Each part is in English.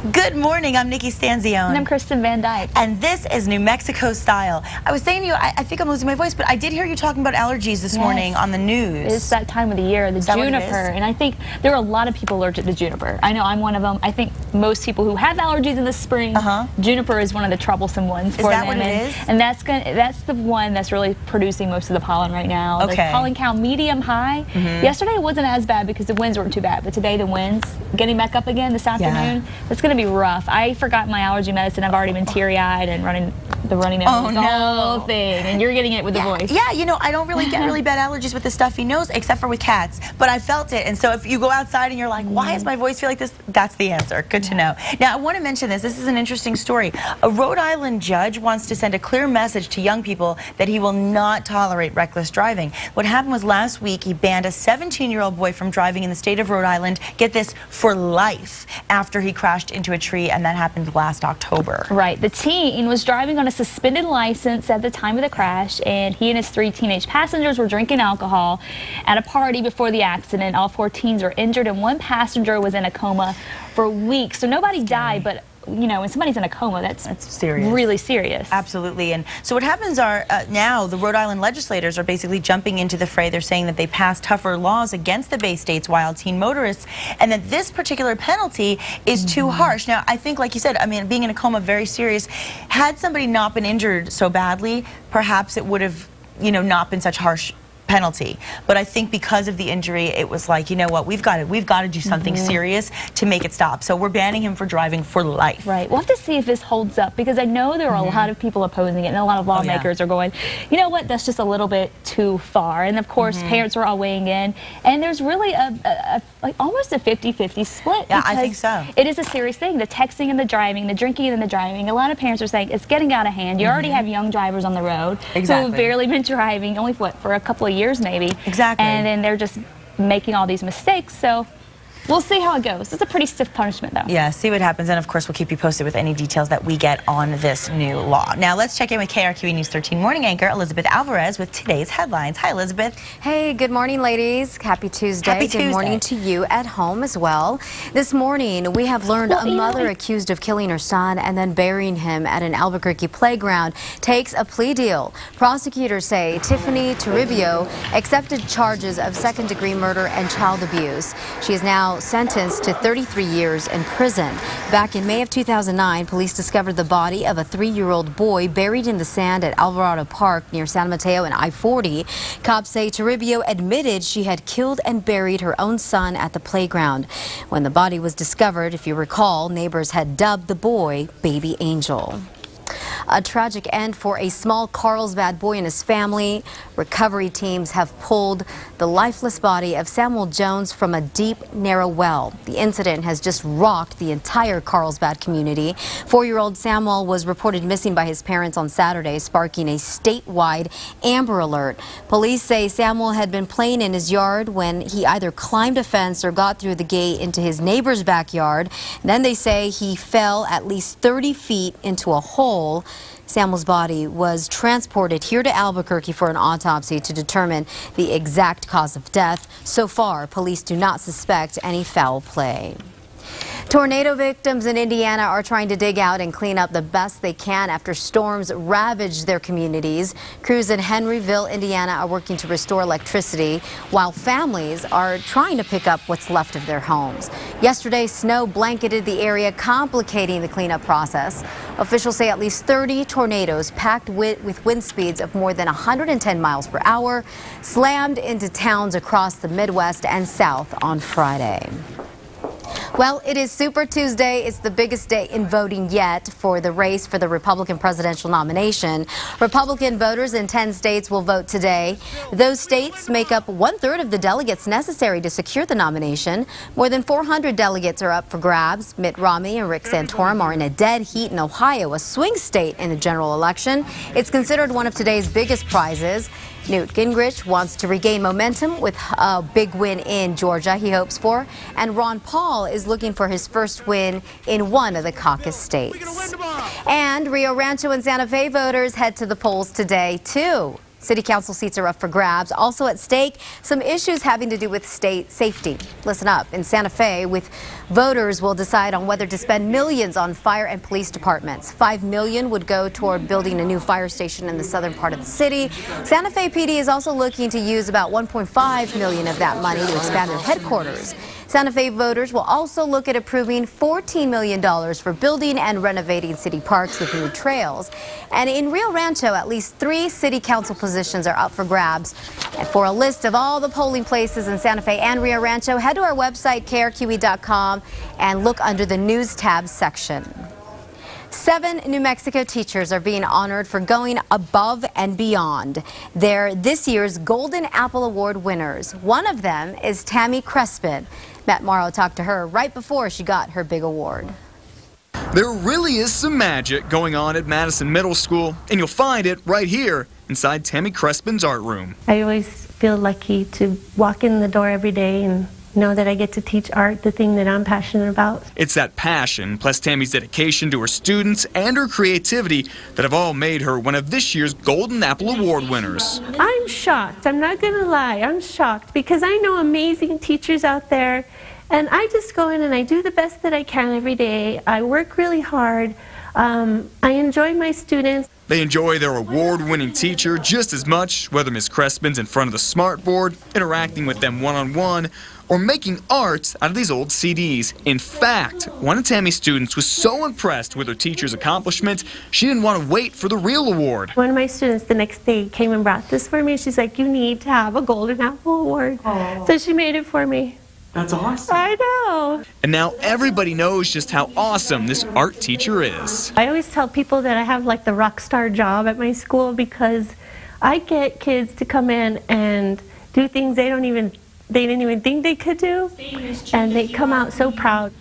Good morning, I'm Nikki Stanzione. And I'm Kristen Van Dyke. And this is New Mexico Style. I was saying to you, I think I'm losing my voice, but I did hear you talking about allergies this morning on the news. It's that time of the year, the juniper. And I think there are a lot of people allergic to juniper. I know I'm one of them. I think most people who have allergies in the spring, juniper is one of the troublesome ones for them. Is that what it is? And that's the one that's really producing most of the pollen right now. Okay. The pollen count medium high. Yesterday it wasn't as bad because the winds weren't too bad, but today the winds getting back up again this afternoon. It's going to be rough. I forgot my allergy medicine. I've already been teary-eyed and running nose, the whole thing, and you're getting it with the voice. Yeah, you know, I don't really get really bad allergies with the stuffy nose, except for with cats, but I felt it, and so if you go outside and you're like, why does my voice feel like this? That's the answer. Good to know. Now, I want to mention this. This is an interesting story. A Rhode Island judge wants to send a clear message to young people that he will not tolerate reckless driving. What happened was last week, he banned a 17-year-old boy from driving in the state of Rhode Island, get this, for life, after he crashed into a tree, and that happened last October. Right. The teen was driving on a suspended license at the time of the crash, and he and his 3 teenage passengers were drinking alcohol at a party before the accident. All 4 teens were injured, and 1 passenger was in a coma for weeks. So nobody died, but you know, when somebody's in a coma, that's serious. Really serious. Absolutely. And so what happens are now the Rhode Island legislators are basically jumping into the fray. They're saying that they passed tougher laws against the Bay State's wild teen motorists, and that this particular penalty is too harsh. Now, I think, like you said, I mean, being in a coma, very serious. Had somebody not been injured so badly, perhaps it would have, you know, not been such harsh penalty. But I think because of the injury, it was like, you know what, we've got to do something serious to make it stop. So we're banning him for driving for life. Right. We'll have to see if this holds up, because I know there are a lot of people opposing it, and a lot of lawmakers are going, you know what, that's just a little bit too far. And of course, parents are all weighing in, and there's really like almost a 50-50 split. Yeah, I think so. It is a serious thing. The texting and the driving, the drinking and the driving. A lot of parents are saying it's getting out of hand. You already have young drivers on the road who have barely been driving, only for a couple of years maybe. Exactly. And then they're just making all these mistakes. So we'll see how it goes. It's a pretty stiff punishment, though. Yeah, see what happens. And, of course, we'll keep you posted with any details that we get on this new law. Now, let's check in with KRQE News 13 morning anchor Elizabeth Alvarez with today's headlines. Hi, Elizabeth. Hey, good morning, ladies. Happy Tuesday. Happy Tuesday. Good morning to you at home as well. This morning, we have learned a mother accused of killing her son and then burying him at an Albuquerque playground takes a plea deal. Prosecutors say Tiffany Toribio accepted charges of second-degree murder and child abuse. She is now sentenced to 33 years in prison. Back in May of 2009, police discovered the body of a 3-year-old boy buried in the sand at Alvarado Park near San Mateo and I-40. Cops say Toribio admitted she had killed and buried her own son at the playground. When the body was discovered, if you recall, neighbors had dubbed the boy Baby Angel. A tragic end for a small Carlsbad boy and his family. Recovery teams have pulled the lifeless body of Samuel Jones from a deep, narrow well. The incident has just rocked the entire Carlsbad community. 4-year-old Samuel was reported missing by his parents on Saturday, sparking a statewide Amber Alert. Police say Samuel had been playing in his yard when he either climbed a fence or got through the gate into his neighbor's backyard. Then they say he fell at least 30 feet into a hole. Samuel's body was transported here to Albuquerque for an autopsy to determine the exact cause of death. So far, police do not suspect any foul play. Tornado victims in Indiana are trying to dig out and clean up the best they can after storms ravaged their communities. Crews in Henryville, Indiana are working to restore electricity, while families are trying to pick up what's left of their homes. Yesterday, snow blanketed the area, complicating the cleanup process. Officials say at least 30 tornadoes packed with wind speeds of more than 110 miles per hour slammed into towns across the Midwest and South on Friday. Well, it is Super Tuesday. It's the biggest day in voting yet for the race for the Republican presidential nomination. Republican voters in 10 states will vote today. Those states make up 1/3 of the delegates necessary to secure the nomination. More than 400 delegates are up for grabs. Mitt Romney and Rick Santorum are in a dead heat in Ohio, a swing state in the general election. It's considered one of today's biggest prizes. Newt Gingrich wants to regain momentum with a big win in Georgia he hopes for, and Ron Paul is looking for his first win in one of the caucus states. And Rio Rancho and Santa Fe voters head to the polls today, too. City council seats are up for grabs. Also at stake, some issues having to do with state safety. Listen up. In Santa Fe, voters will decide on whether to spend millions on fire and police departments. $5 million would go toward building a new fire station in the southern part of the city. Santa Fe PD is also looking to use about $1.5 million of that money to expand their headquarters. Santa Fe voters will also look at approving $14 million for building and renovating city parks with new trails. And in Rio Rancho, at least 3 city council positions are up for grabs. And for a list of all the polling places in Santa Fe and Rio Rancho, head to our website, KRQE.com, and look under the News tab section. 7 New Mexico teachers are being honored for going above and beyond. They're this year's Golden Apple Award winners. One of them is Tammy Crespin. Matt Morrow talked to her right before she got her big award. There really is some magic going on at Madison Middle School, and you'll find it right here inside Tammy Crespin's art room. I always feel lucky to walk in the door every day and know that I get to teach art, the thing that I'm passionate about. It's that passion, plus Tammy's dedication to her students and her creativity that have all made her one of this year's Golden Apple Award winners. I'm shocked. I'm not going to lie. I'm shocked because I know amazing teachers out there, and I just go in and I do the best that I can every day. I work really hard. I enjoy my students. They enjoy their award-winning teacher just as much, whether Ms. Crespin's in front of the smartboard, interacting with them one-on-one, or making art out of these old CDs. In fact, one of Tammy's students was so impressed with her teacher's accomplishment, she didn't want to wait for the real award. One of my students the next day came and brought this for me. She's like, you need to have a Golden Apple Award. Oh. So she made it for me. That's awesome. I know. And now everybody knows just how awesome this art teacher is. I always tell people that I have like the rock star job at my school because I get kids to come in and do things they didn't even think they could do, and they come out so proud.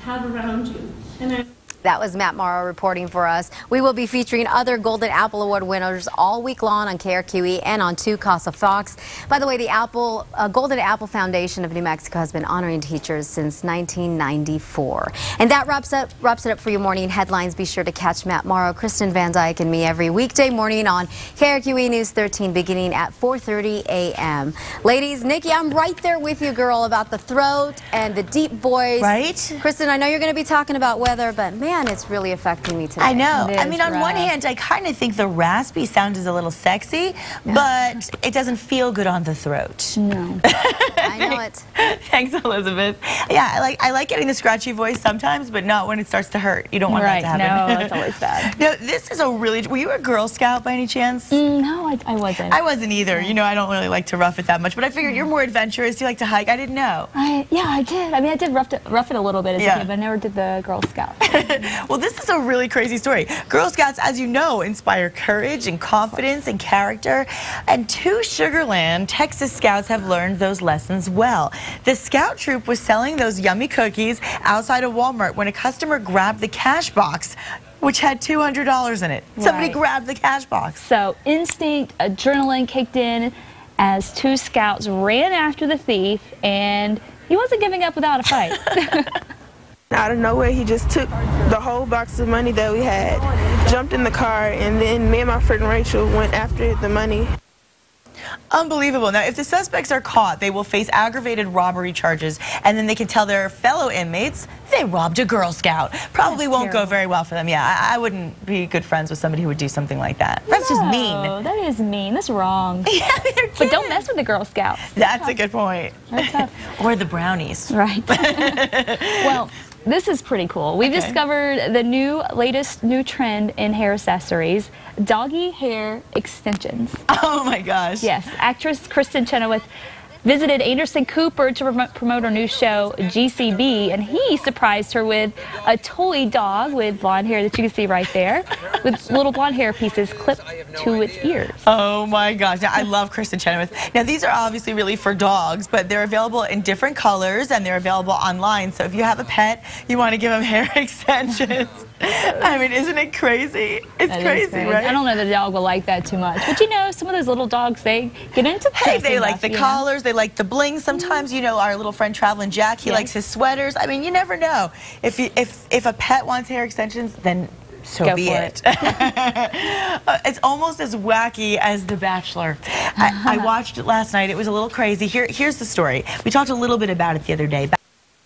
Have around you. That was Matt Morrow reporting for us. We will be featuring other Golden Apple Award winners all week long on KRQE and on 2 Casa Fox. By the way, the Golden Apple Foundation of New Mexico has been honoring teachers since 1994. And that wraps it up for your morning headlines. Be sure to catch Matt Morrow, Kristen Van Dyke, and me every weekday morning on KRQE News 13 beginning at 4:30 a.m. Ladies, Nikki, I'm right there with you, girl, about the throat and the deep voice. Right? Kristen, I know you're going to be talking about weather, but man, it's really affecting me today. I know. It I is mean, on one hand, I kind of think the raspy sound is a little sexy, but it doesn't feel good on the throat. No. I know it. Thanks, Elizabeth. Yeah, I like getting the scratchy voice sometimes, but not when it starts to hurt. You don't want that to happen. No, that's always bad. No, this is a really... Were you a Girl Scout by any chance? No, I wasn't. I wasn't either. You know, I don't really like to rough it that much, but I figured you're more adventurous. You like to hike. I didn't know. Yeah, I did. I mean, I did rough it a little bit as a kid, but I never did the Girl Scout. Well, this is a really crazy story. Girl Scouts, as you know, inspire courage and confidence and character. And 2 Sugar Land, Texas Scouts have learned those lessons well. The Scout troop was selling those yummy cookies outside of Walmart when a customer grabbed the cash box, which had $200 in it. Somebody grabbed the cash box. So instinct, adrenaline kicked in as 2 Scouts ran after the thief, and he wasn't giving up without a fight. Out of nowhere, he just took the whole box of money that we had, jumped in the car, and then me and my friend Rachel went after the money. Unbelievable. Now, if the suspects are caught, they will face aggravated robbery charges, and then they can tell their fellow inmates they robbed a Girl Scout. Probably won't go very well for them. Yeah, I wouldn't be good friends with somebody who would do something like that. That's just mean. That is mean. That's wrong. Yeah, they're kids. But don't mess with the Girl Scouts. That's a good point. Or the brownies. Right. Well, this is pretty cool. We've discovered the latest trend in hair accessories, doggy hair extensions. Oh my gosh. Yes, actress Kristen Chenoweth visited Anderson Cooper to promote her new show, GCB, and he surprised her with a toy dog with blonde hair that you can see right there, with little blonde hair pieces clipped to its ears. Oh my gosh. Now, I love Kristen Chenoweth. Now, these are obviously really for dogs, but they're available in different colors, and they're available online. So if you have a pet, you want to give them hair extensions. I mean, isn't it crazy? It's crazy, right? I don't know that the dog will like that too much. But you know, some of those little dogs, they get into Hey, they like the collars, they like the bling. Sometimes, you know, our little friend Traveling Jack, he likes his sweaters. I mean, you never know. If a pet wants hair extensions, then So Go be for it. It's almost as wacky as The Bachelor. I watched it last night. It was a little crazy. Here's the story. We talked a little bit about it the other day.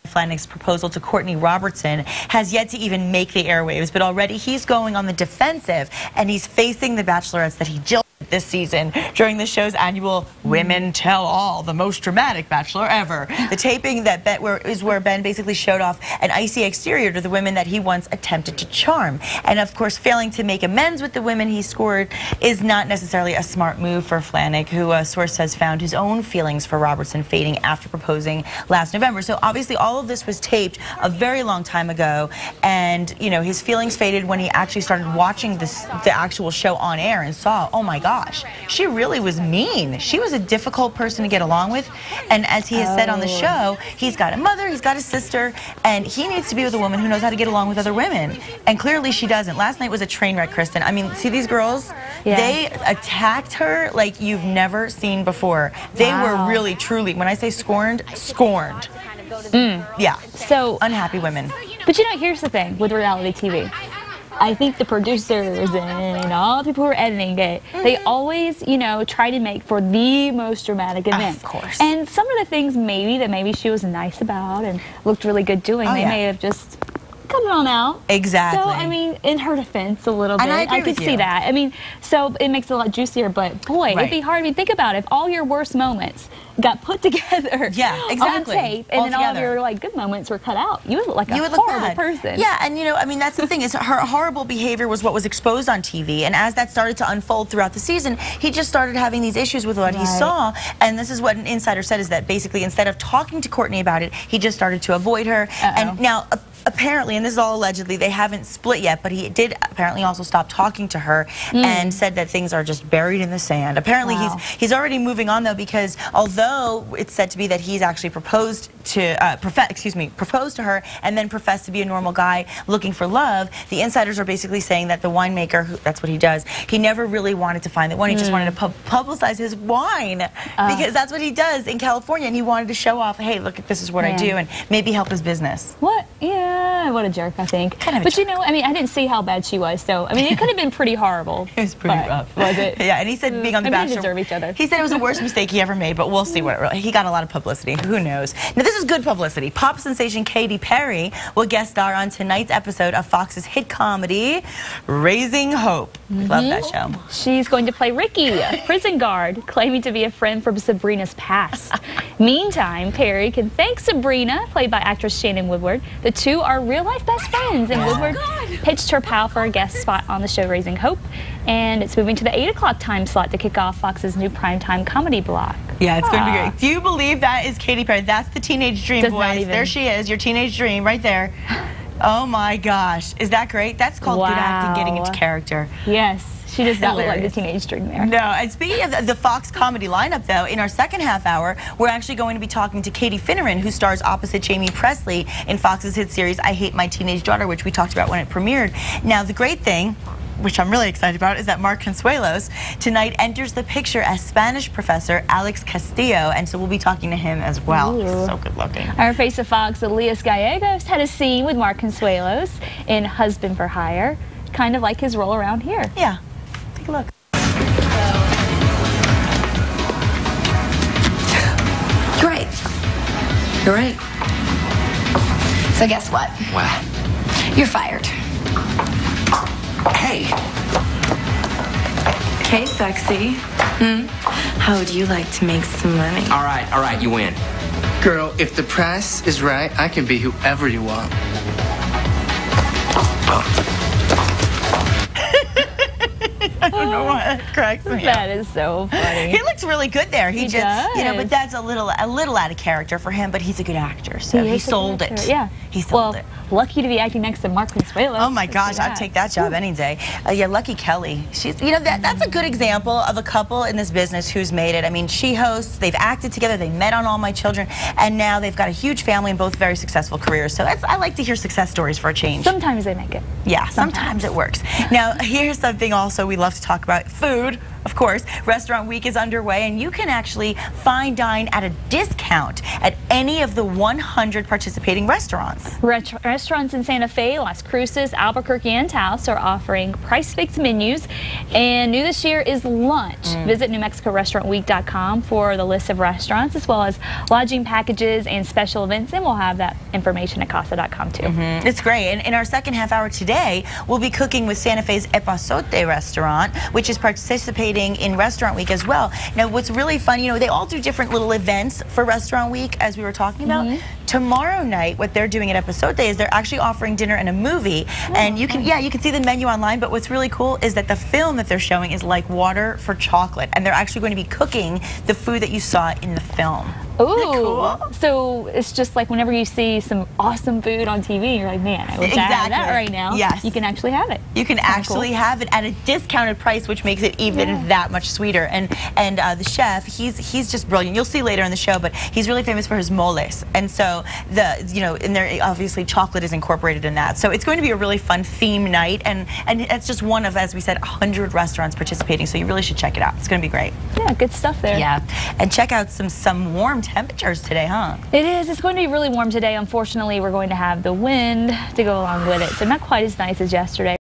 Flannick's proposal to Courtney Robertson has yet to even make the airwaves, but already he's going on the defensive, and he's facing the Bachelorettes that he jilted this season during the show's annual Women Tell All, the most dramatic Bachelor ever. The taping that is where Ben basically showed off an icy exterior to the women that he once attempted to charm. And of course, failing to make amends with the women he scored is not necessarily a smart move for Flannick, who a source says found his own feelings for Robertson fading after proposing last November. So obviously all of this was taped a very long time ago, and you know, his feelings faded when he actually started watching the actual show on air and saw, oh my gosh, she really was mean. She was a difficult person to get along with, and as he has said on the show, he's got a mother, he's got a sister, and he needs to be with a woman who knows how to get along with other women, and clearly she doesn't. Last night was a train wreck, Kristen. I mean, see these girls? Yeah. They attacked her like you've never seen before. They were really, truly, when I say scorned, scorned. Yeah, so unhappy women. But you know, here's the thing with reality TV. I think the producers and all the people who are editing it, they always, you know, try to make for the most dramatic event. Of course. And some of the things maybe she was nice about and looked really good doing, they may have just cut it on out. Exactly. So, I mean, in her defense a little bit. And I could see that. I mean, so it makes it a lot juicier, but boy, it'd be hard. I mean, think about it. If all your worst moments got put together on tape, and then all of your like good moments were cut out, you would look like a horrible person. Yeah, and you know, I mean, that's the thing, is her horrible behavior was what was exposed on TV, and as that started to unfold throughout the season, he just started having these issues with what he saw, and this is what an insider said, is that basically instead of talking to Courtney about it, he just started to avoid her. And now apparently, and this is all allegedly, they haven't split yet, but he did apparently also stop talking to her and said that things are just buried in the sand. Apparently he's already moving on though, because although it's said to be that he's actually proposed to her and then professed to be a normal guy looking for love, the insiders are basically saying that the winemaker, that's what he does, he never really wanted to find the one. He just wanted to publicize his wine because that's what he does in California, and he wanted to show off, hey, look, this is what I do, and maybe help his business. What? Yeah, what a jerk, I think. But you know, I mean, I didn't see how bad she was, so I mean, it could have been pretty horrible. It was pretty rough. Was it? Yeah, and he said being on The Bachelor, they deserve each other. He said it was the worst mistake he ever made, but we'll see what it really. He got a lot of publicity. Who knows? Now, this is good publicity. Pop sensation Katy Perry will guest star on tonight's episode of Fox's hit comedy, Raising Hope. Love that show. She's going to play Ricky, a prison guard, claiming to be a friend from Sabrina's past. Meantime, Perry can thank Sabrina, played by actress Shannon Woodward. The two are real-life best friends, and Woodward pitched her pal for a guest spot on the show Raising Hope, and it's moving to the 8 o'clock time slot to kick off Fox's new primetime comedy block. Yeah, it's going to be great. Do you believe that is Katy Perry? That's the teenage dream, boys. There she is, your teenage dream right there. Oh my gosh, is that great? That's called good acting, getting into character. Yes. She does not look like the teenage dream there. No, and speaking of the Fox comedy lineup, though, in our second half hour, we're actually going to be talking to Katie Finneran, who stars opposite Jamie Presley in Fox's hit series, I Hate My Teenage Daughter, which we talked about when it premiered. Now, the great thing, which I'm really excited about, is that Mark Consuelos tonight enters the picture as Spanish professor Alex Castillo, and so we'll be talking to him as well. He's so good looking. Our Face of Fox, Elias Gallegos, had a scene with Mark Consuelos in Husband for Hire, kind of like his role around here. Yeah. Take a look. You're right. You're right. So guess what? What? You're fired. Hey. Okay, sexy. How would you like to make some money? All right, you win. Girl, if the price is right, I can be whoever you want. I don't know why that cracks me up. That is so funny. He looks really good there. He just, does. you know, but that's a little out of character for him, but he's a good actor, so he sold it. Yeah. He sold it. Lucky to be acting next to Mark Consuelos. Oh my gosh, I'd take that job any day. Yeah, Lucky Kelly. She's, you know, that's a good example of a couple in this business who's made it. I mean, she hosts, they've acted together, they met on All My Children, and now they've got a huge family and both very successful careers. So I like to hear success stories for a change. Sometimes they make it. Yeah, sometimes it works. Now, here's something also we love to talk about, food. Of course, Restaurant Week is underway, and you can actually fine dine at a discount at any of the 100 participating restaurants. Restaurants in Santa Fe, Las Cruces, Albuquerque, and Taos are offering price-fixed menus, and new this year is lunch. Visit NewMexicoRestaurantWeek.com for the list of restaurants, as well as lodging packages and special events, and we'll have that information at Casa.com too. It's great. And in our second half hour today, we'll be cooking with Santa Fe's Epazote restaurant, which is participating in Restaurant Week as well. Now, what's really fun, you know, they all do different little events for Restaurant Week, as we were talking about. Tomorrow night, what they're doing at Epazote is they're actually offering dinner and a movie. And you can, you can see the menu online, but what's really cool is that the film that they're showing is like water for chocolate, and they're actually going to be cooking the food that you saw in the film. Ooh, cool? So it's just like whenever you see some awesome food on TV, you're like, man, I wish I had that right now. Yes. You can actually have it. You can actually have it at a discounted price, which makes it even that much sweeter. And the chef, he's just brilliant. You'll see later in the show, but he's really famous for his moles. And so in there, obviously chocolate is incorporated in that. So it's going to be a really fun theme night, and it's just one of, as we said, 100 restaurants participating. So you really should check it out. It's going to be great. Yeah, good stuff there. Yeah, and check out some warm temperatures today, huh? It is. It's going to be really warm today. Unfortunately, we're going to have the wind to go along with it, so not quite as nice as yesterday.